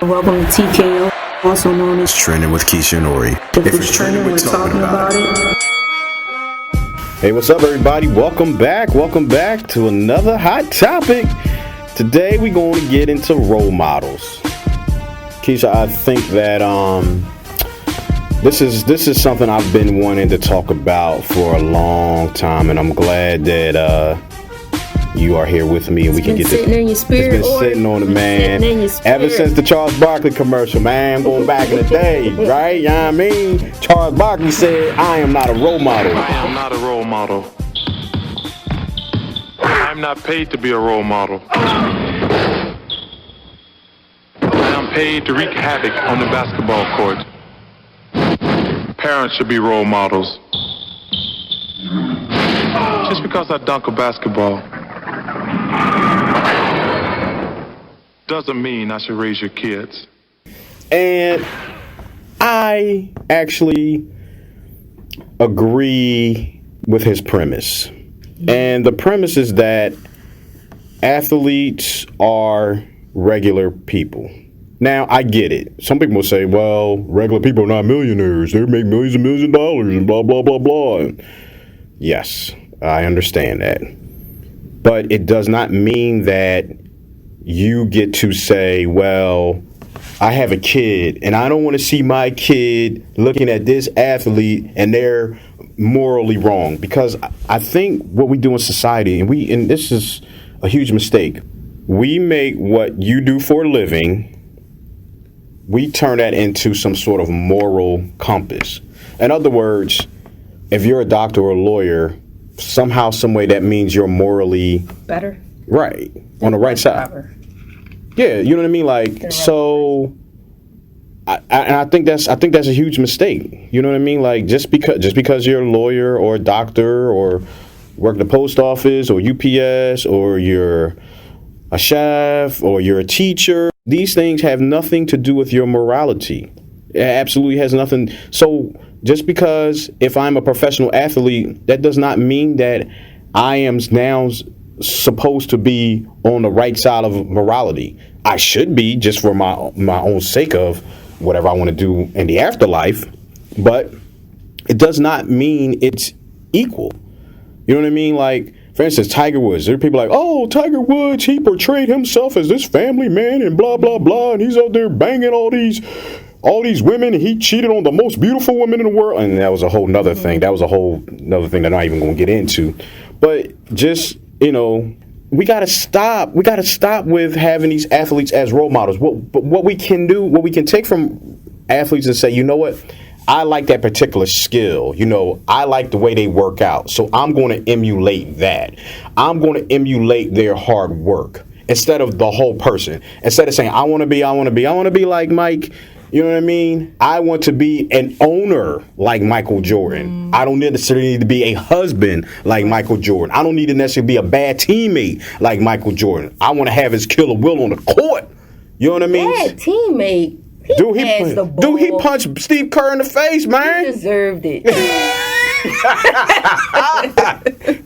Welcome to TKO, also known as Trending with Keisha and Ori. If it's trending, we're talking about it. Hey, what's up, everybody? Welcome back to another hot topic. Today, we're going to get into role models. Keisha, I think that this is something I've been wanting to talk about for a long time, and I'm glad that you are here with me, and we can get this. In your spirit, it's been sitting on it, man. Ever since the Charles Barkley commercial, man, going back in the day, right? You know what I mean? Charles Barkley said, "I am not a role model." I am not a role model. I'm not paid to be a role model. I am paid to wreak havoc on the basketball court. Parents should be role models. Just because I dunk a basketball doesn't mean I should raise your kids. And I actually agree with his premise. And the premise is that athletes are regular people. Now, I get it. Some people will say, well, regular people are not millionaires. They make millions and millions of dollars and blah, blah, blah, blah. And yes, I understand that. But it does not mean that you get to say, well, I have a kid and I don't want to see my kid looking at this athlete and they're morally wrong. Because I think what we do in society, and this is a huge mistake, we make what you do for a living, we turn that into some sort of moral compass. In other words, if you're a doctor or a lawyer, somehow, some way that means you're morally better. Right. On the right side. Yeah, you know what I mean? Like, so I think that's a huge mistake. You know what I mean? Like, just because you're a lawyer or a doctor or work at the post office or UPS or you're a chef or you're a teacher, these things have nothing to do with your morality. It absolutely has nothing. So just because if I'm a professional athlete, that does not mean that I am now supposed to be on the right side of morality. I should be, just for my own sake of whatever I want to do in the afterlife, but it does not mean it's equal. You know what I mean? Like, for instance, Tiger Woods. There are people like, oh, Tiger Woods, he portrayed himself as this family man and blah, blah, blah, and he's out there banging all these women, and he cheated on the most beautiful women in the world. And that was a whole nother thing. That was a whole nother thing that I'm not even going to get into. But just, we got to stop. We got to stop with having these athletes as role models. What we can do, what we can take from athletes and say, you know what? I like that particular skill. I like the way they work out. So I'm going to emulate that. I'm going to emulate their hard work instead of the whole person. Instead of saying, I want to be like Mike. You know what I mean? I want to be an owner like Michael Jordan. I don't necessarily need to be a husband like Michael Jordan. I don't need to necessarily be a bad teammate like Michael Jordan. I want to have his killer will on the court. You know what I mean? Bad teammate. He punched Steve Kerr in the face, man. He deserved it.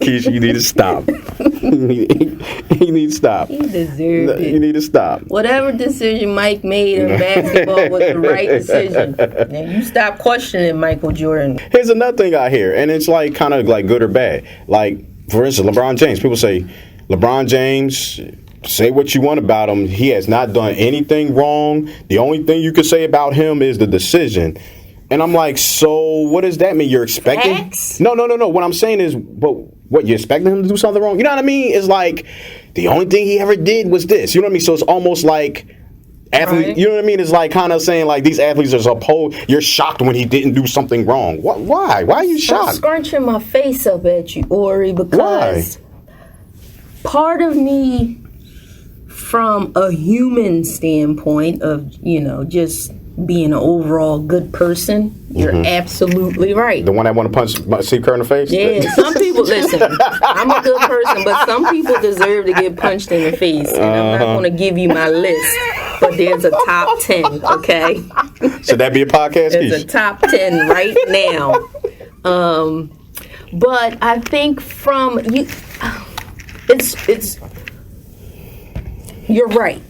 Keisha, you need to stop. You need to stop. He deserved it. You need to stop. Whatever decision Mike made in basketball was the right decision. And you stop questioning Michael Jordan. Here's another thing I hear, and it's like kind of like good or bad. Like, for instance, LeBron James. People say, LeBron James, say what you want about him. He has not done anything wrong. The only thing you can say about him is the decision. And I'm like, so what does that mean? You're expecting? Facts? No. What I'm saying is, what, you're expecting him to do something wrong? You know what I mean? It's like, the only thing he ever did was this. You know what I mean? So it's almost like athlete. Right. You know what I mean? It's like kind of saying like these athletes are supposed. You're shocked when he didn't do something wrong. Why? Why are you shocked? I'm scrunching my face up at you, Ori, because part of me, from a human standpoint of just being an overall good person, you're absolutely right. The one that want to punch Steve Kerr in the face? Yeah, some people, listen, I'm a good person, but some people deserve to get punched in the face. And I'm not going to give you my list, but there's a top 10, okay? Should that be a podcast? There's a top 10 right now. But I think from you, it's you're right.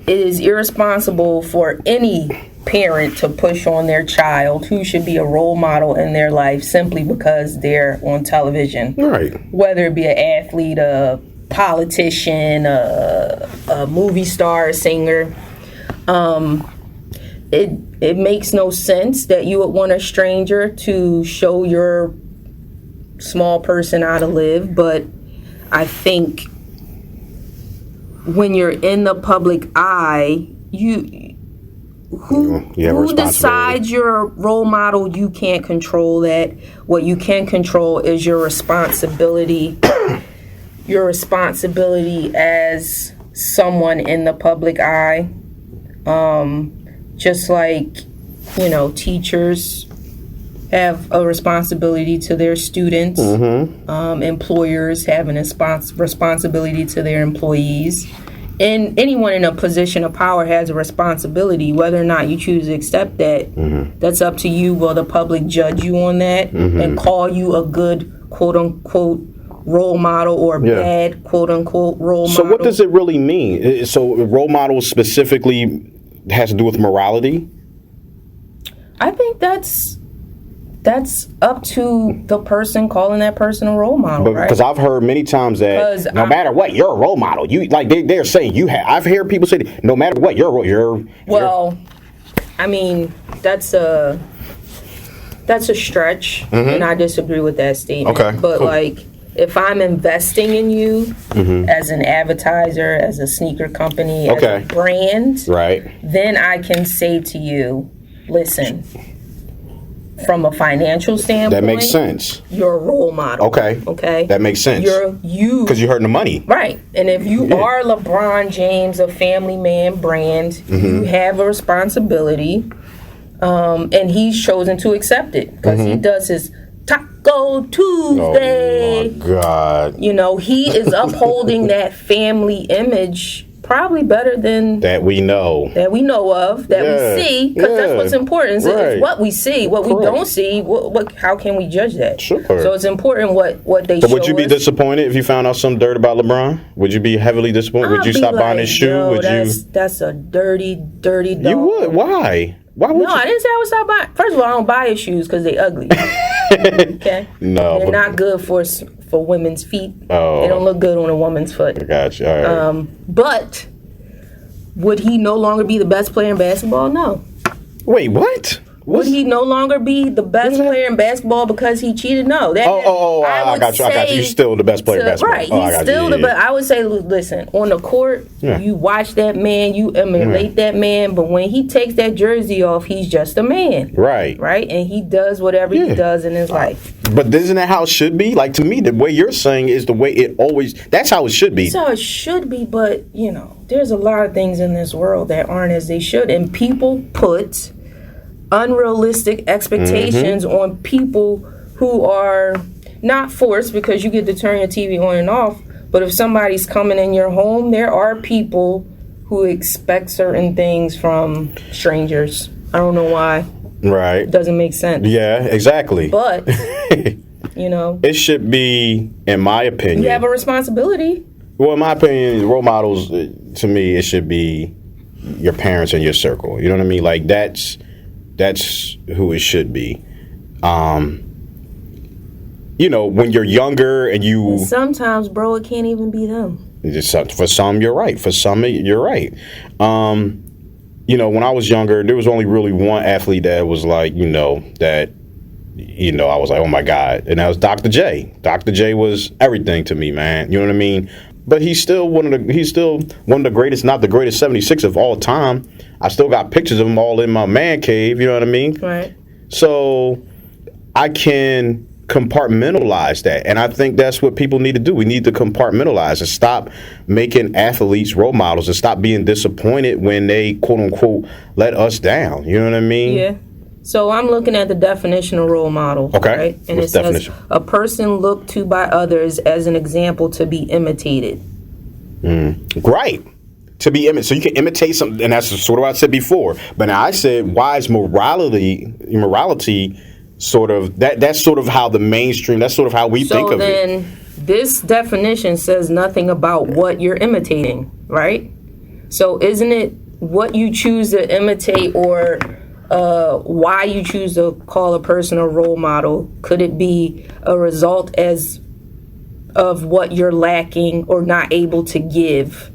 It is irresponsible for any parent to push on their child who should be a role model in their life simply because they're on television. Right. Whether it be an athlete, a politician, a movie star, a singer. It makes no sense that you would want a stranger to show your small person how to live, but I think when you're in the public eye, who decides you're a role model? You can't control that. What you can control is your responsibility. Your responsibility as someone in the public eye. Just like, teachers have a responsibility to their students. Employers have an responsibility to their employees. And anyone in a position of power has a responsibility. Whether or not you choose to accept that, that's up to you. Will the public judge you on that and call you a good, quote-unquote, role model or bad, quote-unquote, role model? So what does it really mean? So role model specifically has to do with morality? I think that's up to the person calling that person a role model, right? Because I've heard many times that no matter what, you're a role model. You like they're saying you have. I've heard people say that, no matter what, you're. Well, I mean that's a stretch, and I disagree with that statement. Okay, but cool. like, if I'm investing in you as an advertiser, as a sneaker company, as a brand, right, then I can say to you, listen, from a financial standpoint, that makes sense. You're a role model. Okay, that makes sense. Because you're hurting the money, right? And if you are LeBron James, a family man brand, you have a responsibility, and he's chosen to accept it because he does his Taco Tuesday. Oh my God! He is upholding that family image probably better than that we know of, that we see, because that's what's important. Right. It's what we see. What we don't see, what how can we judge that? Sure. So it's important what they show us. Would you be disappointed if you found out some dirt about LeBron? Would you be heavily disappointed? Would you stop buying his shoe? That's a dirty dog. You would? Why? Why would you? I didn't say I would stop buying. First of all, I don't buy his shoes because they ugly. Okay? No. They're not good for women's feet. Oh. They don't look good on a woman's foot. Gotcha. All right. But would he no longer be the best player in basketball? No. Wait, what? Would he no longer be the best player in basketball because he cheated? No. I got you. He's still the best player in basketball. Right. He's still the best. I would say, listen, on the court, you watch that man, you emulate that man, but when he takes that jersey off, he's just a man. Right. Right? And he does whatever he does in his life. But isn't that how it should be? Like, to me, the way you're saying is the way it always, that's how it should be. That's how it should be, but, there's a lot of things in this world that aren't as they should, and people put unrealistic expectations on people who are not forced, because you get to turn your TV on and off, but if somebody's coming in your home, there are people who expect certain things from strangers. I don't know why. Right. It doesn't make sense. Yeah, exactly. But, it should be, in my opinion. You have a responsibility. Well, in my opinion, role models, to me, it should be your parents and your circle. You know what I mean? Like, that's who it should be. When you're younger and you... Sometimes, bro, it can't even be them. For some, you're right. For some, you're right. When I was younger, there was only really one athlete that was like, I was like, oh my God. And that was Dr. J. Dr. J was everything to me, man. You know what I mean? But he's still one of the greatest, not the greatest 76 of all time. I still got pictures of him all in my man cave, you know what I mean? Right. So I can compartmentalize that. And I think that's what people need to do. We need to compartmentalize and stop making athletes role models and stop being disappointed when they, quote unquote, let us down. You know what I mean? Yeah. So I'm looking at the definition of role model. Okay. Right? And What's it says a person looked to by others as an example to be imitated. Right. To be imitated. So you can imitate something, and that's sort of what I said before. But now I said, why is morality sort of that's sort of how the mainstream. That's sort of how we think of it. So then, this definition says nothing about what you're imitating, right? So isn't it what you choose to imitate, or why you choose to call a person a role model? Could it be a result of what you're lacking or not able to give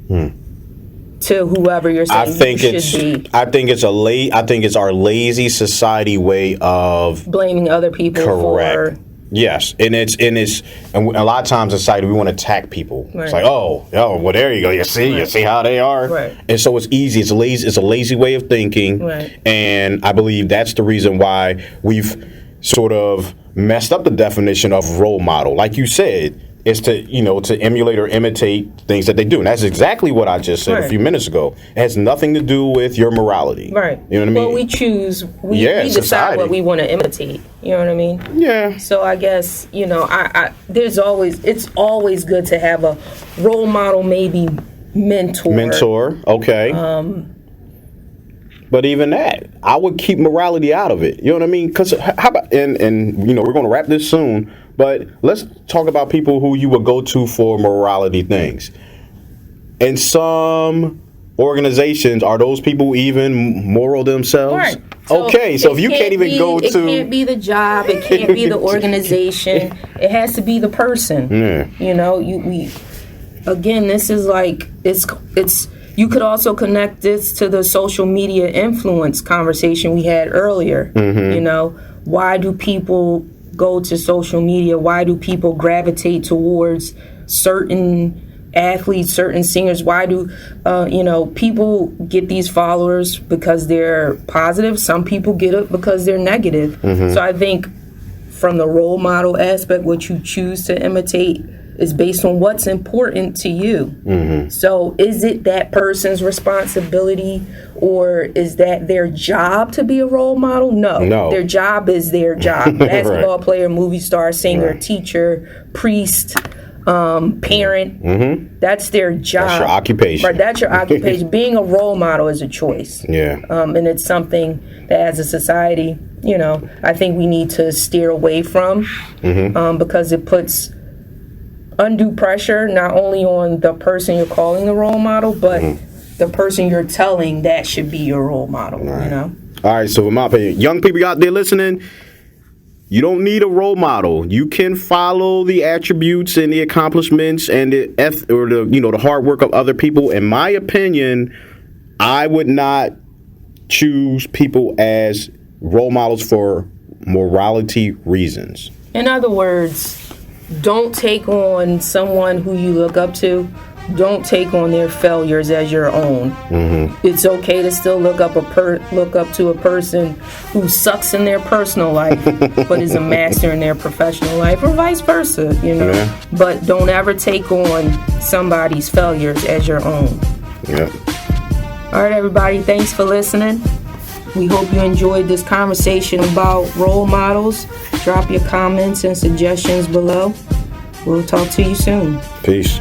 to whoever you're saying you should be? I think it's our lazy society way of blaming other people. Correct. For. Yes, and a lot of times in society we want to attack people. Right. It's like, well, there you go. You see how they are, right. And so it's easy. It's a lazy way of thinking, right. And I believe that's the reason why we've sort of messed up the definition of role model. Like you said, is to emulate or imitate things that they do, and that's exactly what I just said a few minutes ago. It has nothing to do with your morality, right? You know what I mean? Well, we choose. We decide society. What we want to imitate. You know what I mean? Yeah. So I guess it's always good to have a role model, maybe mentor. Mentor, okay. But even that, I would keep morality out of it. You know what I mean? Because how about and we're going to wrap this soon. But let's talk about people who you would go to for morality things. In some organizations, are those people even moral themselves? Right. So okay, so if you can't even go to... It can't be the job, it can't be the organization, it has to be the person. Yeah. Again, this is like, it's you could also connect this to the social media influence conversation we had earlier. Mm-hmm. Why do people go to social media? Why do people gravitate towards certain athletes, certain singers? Why do people get these followers because they're positive? Some people get it because they're negative. Mm-hmm. So I think from the role model aspect, what you choose to imitate is based on what's important to you. Mm-hmm. So is it that person's responsibility, or is that their job to be a role model? No. Their job is their job. Basketball player, movie star, singer, teacher, priest, parent. Mm-hmm. That's their job. That's your occupation. Right, that's your occupation. Being a role model is a choice. Yeah. And it's something that as a society, I think we need to steer away from, because it puts undue pressure not only on the person you're calling the role model, but the person you're telling that should be your role model. Right. All right, so in my opinion, young people out there listening, you don't need a role model. You can follow the attributes and the accomplishments and the hard work of other people. In my opinion, I would not choose people as role models for morality reasons. In other words, don't take on someone who you look up to. Don't take on their failures as your own. Mm-hmm. It's okay to still look up to a person who sucks in their personal life, but is a master in their professional life, or vice versa. Yeah. But don't ever take on somebody's failures as your own. Yeah. All right, everybody. Thanks for listening. We hope you enjoyed this conversation about role models. Drop your comments and suggestions below. We'll talk to you soon. Peace.